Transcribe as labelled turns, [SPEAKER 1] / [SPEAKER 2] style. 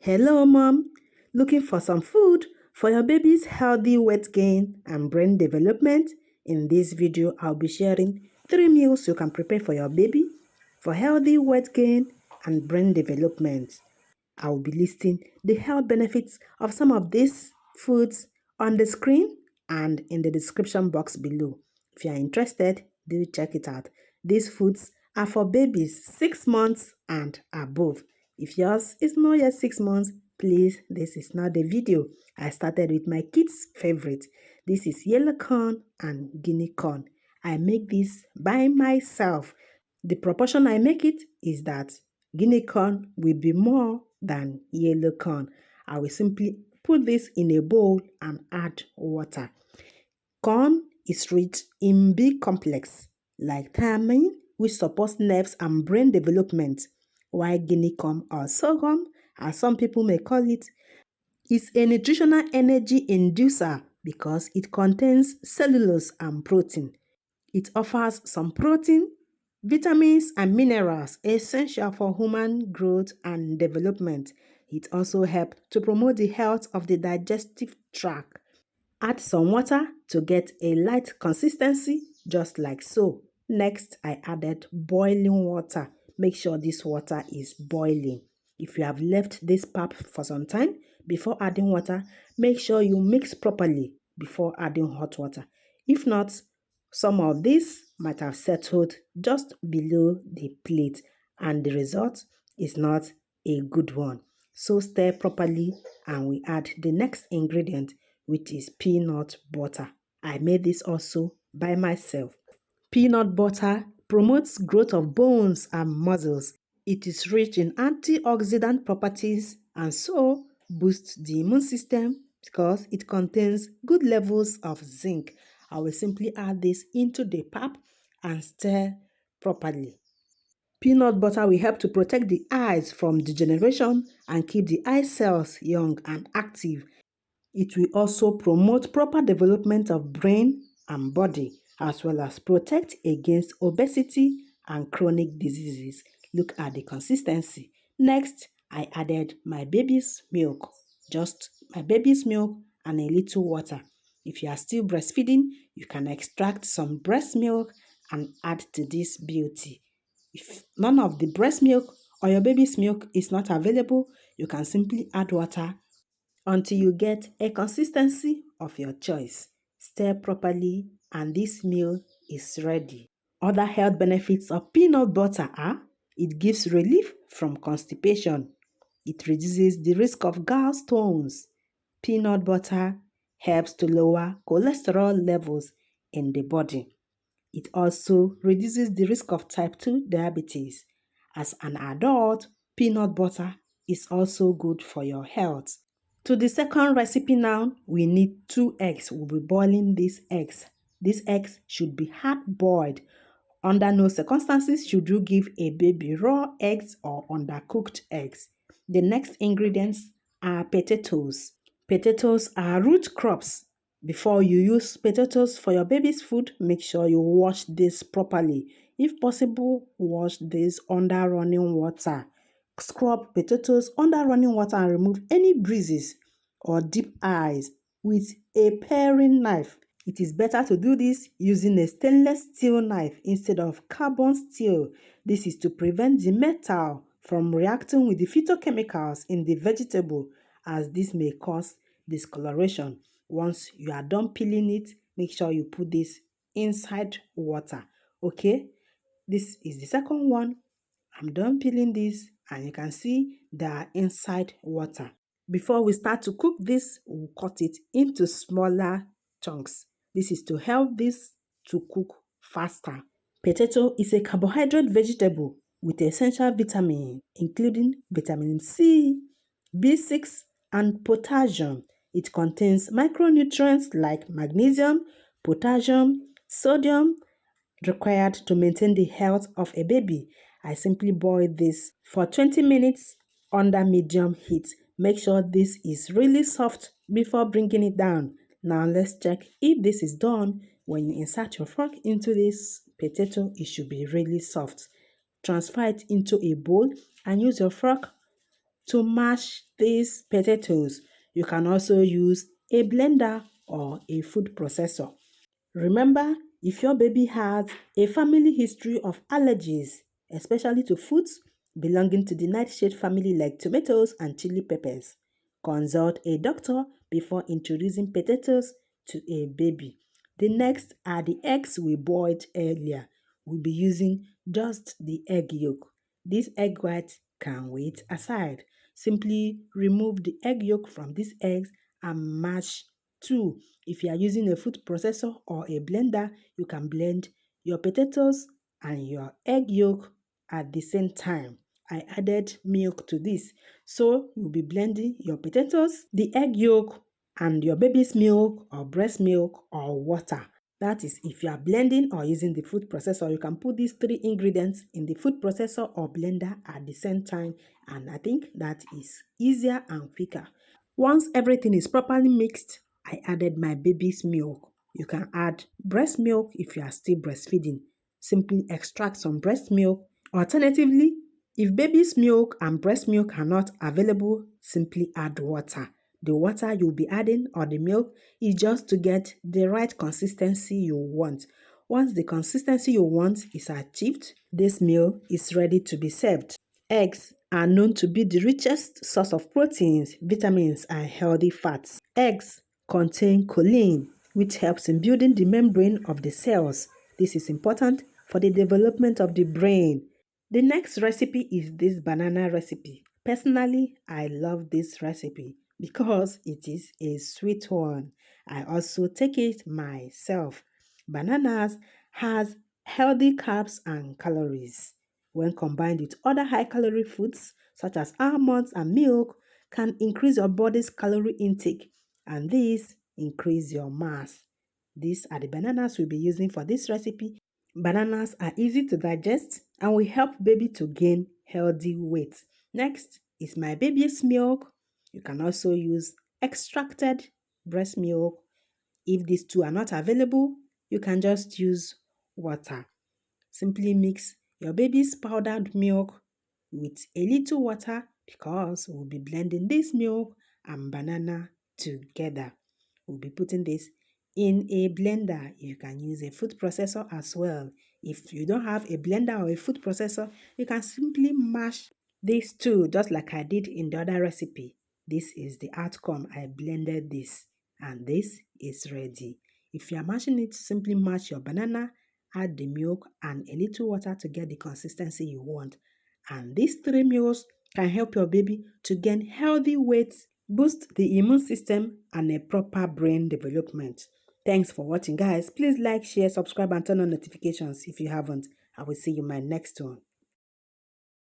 [SPEAKER 1] Hello, Mom. Looking for some food for your baby's healthy weight gain and brain development? In this video, I'll be sharing 3 meals you can prepare for your baby for healthy weight gain and brain development. I will be listing the health benefits of some of these foods on the screen and in the description box below. If you are interested, do check it out. These foods are for babies 6 months and above. If yours is not yet 6 months, please, this is not the video. I started with my kids' favorite. This is yellow corn and guinea corn. I make this by myself. The proportion I make it is that guinea corn will be more than yellow corn. I will simply put this in a bowl and add water. Corn is rich in B complex like thiamin, which supports nerves and brain development, while guinea corn or sorghum, as some people may call it, is a nutritional energy inducer because it contains cellulose and protein. It offers some protein, vitamins, and minerals essential for human growth and development. It also helps to promote the health of the digestive tract. Add some water to get a light consistency, just like so. Next, I added boiling water. Make sure this water is boiling. If you have left this pap for some time before adding water, make sure you mix properly before adding hot water. If not, some of this might have settled just below the plate and the result is not a good one. So stir properly and we add the next ingredient, which is peanut butter. I made this also by myself. Peanut butter promotes growth of bones and muscles. It is rich in antioxidant properties and so boosts the immune system because it contains good levels of zinc. I will simply add this into the pap and stir properly. Peanut butter will help to protect the eyes from degeneration and keep the eye cells young and active. It will also promote proper development of brain and body, as well as protect against obesity and chronic diseases. Look at the consistency. Next, I added my baby's milk, just my baby's milk and a little water. If you are still breastfeeding, you can extract some breast milk and add to this beauty. If none of the breast milk or your baby's milk is not available, you can simply add water until you get a consistency of your choice. Stir properly and this meal is ready. Other health benefits of peanut butter are it gives relief from constipation. It reduces the risk of gallstones. Peanut butter helps to lower cholesterol levels in the body. It also reduces the risk of type 2 diabetes. As an adult, peanut butter is also good for your health. To the second recipe now, we need 2 eggs. We'll be boiling these eggs. These eggs should be hard-boiled. Under no circumstances should you give a baby raw eggs or undercooked eggs. The next ingredients are potatoes. Potatoes are root crops. Before you use potatoes for your baby's food, make sure you wash this properly. If possible, wash this under running water. Scrub potatoes under running water and remove any bruises or deep eyes with a paring knife. It is better to do this using a stainless steel knife instead of carbon steel. This is to prevent the metal from reacting with the phytochemicals in the vegetable, as this may cause discoloration. Once you are done peeling it, make sure you put this inside water. Okay, this is the second one. I'm done peeling this and you can see they are inside water. Before we start to cook this, we'll cut it into smaller chunks. This is to help this to cook faster. Potato is a carbohydrate vegetable with essential vitamins, including vitamin C, B6, and potassium. It contains micronutrients like magnesium, potassium, sodium, required to maintain the health of a baby. I simply boil this for 20 minutes under medium heat. Make sure this is really soft before bringing it down. Now let's check if this is done. When you insert your fork into this potato, it should be really soft. Transfer it into a bowl and use your fork to mash these potatoes. You can also use a blender or a food processor. Remember, if your baby has a family history of allergies, especially to foods belonging to the nightshade family like tomatoes and chili peppers, consult a doctor before introducing potatoes to a baby. The next are the eggs we boiled earlier. We'll be using just the egg yolk. This egg white can wait aside. Simply remove the egg yolk from these eggs and mash 2. If you are using a food processor or a blender, you can blend your potatoes and your egg yolk at the same time. I added milk to this. So you'll be blending your potatoes, the egg yolk, and your baby's milk or breast milk or water. That is, if you are blending or using the food processor, you can put these 3 ingredients in the food processor or blender at the same time, and I think that is easier and quicker. Once everything is properly mixed, I added my baby's milk. You can add breast milk if you are still breastfeeding. Simply extract some breast milk. Alternatively, if baby's milk and breast milk are not available, simply add water. The water you'll be adding or the milk is just to get the right consistency you want. Once the consistency you want is achieved, this meal is ready to be served. Eggs are known to be the richest source of proteins, vitamins, and healthy fats. Eggs contain choline, which helps in building the membrane of the cells. This is important for the development of the brain. The next recipe is this banana recipe. Personally, I love this recipe because it is a sweet one. I also take it myself. Bananas has healthy carbs and calories. When combined with other high-calorie foods such as almonds and milk, can increase your body's calorie intake, and this increase your mass. These are the bananas we'll be using for this recipe. Bananas are easy to digest and will help baby to gain healthy weight. Next is my baby's milk. You can also use extracted breast milk. If these two are not available, you can just use water. Simply mix your baby's powdered milk with a little water because we'll be blending this milk and banana together. We'll be putting this in a blender. You can use a food processor as well. If you don't have a blender or a food processor, you can simply mash these two just like I did in the other recipe. This is the outcome. I blended this and this is ready. If you are mashing it, simply mash your banana, add the milk and a little water to get the consistency you want. And these 3 meals can help your baby to gain healthy weight, boost the immune system, and a proper brain development. Thanks for watching, guys. Please like, share, subscribe, and turn on notifications if you haven't. I will see you in my next one.